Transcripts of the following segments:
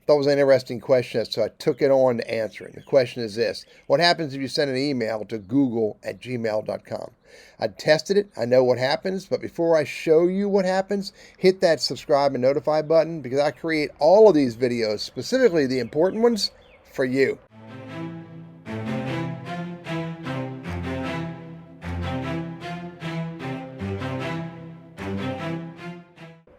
Thought it was an interesting question, so I took it on to answer it. The question is this: what happens if you send an email to google@gmail.com? I tested it. I know what happens, but before I show you what happens, hit that subscribe and notify button because I create all of these videos, specifically the important ones, for you.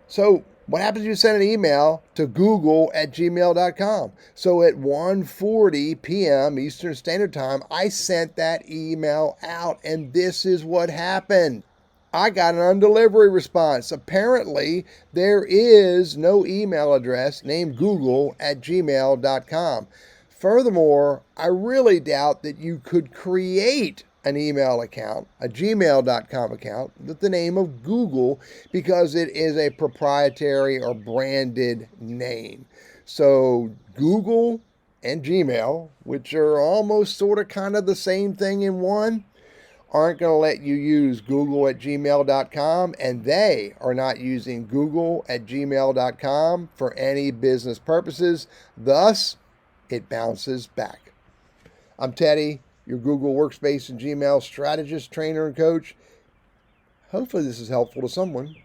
So what happens if you send an email to google@gmail.com? So at 1:40 p.m. Eastern Standard Time, I sent that email out, and this is what happened. I got an undelivery response. Apparently, there is no email address named google@gmail.com. Furthermore, I really doubt that you could create an email account, a gmail.com account, with the name of Google because it is a proprietary or branded name. So, Google and Gmail, which are almost sort of kind of the same thing in one, aren't going to let you use google@gmail.com, and they are not using google@gmail.com for any business purposes. Thus, it bounces back. I'm Teddy, your Google Workspace and Gmail strategist, trainer, and coach. Hopefully, this is helpful to someone.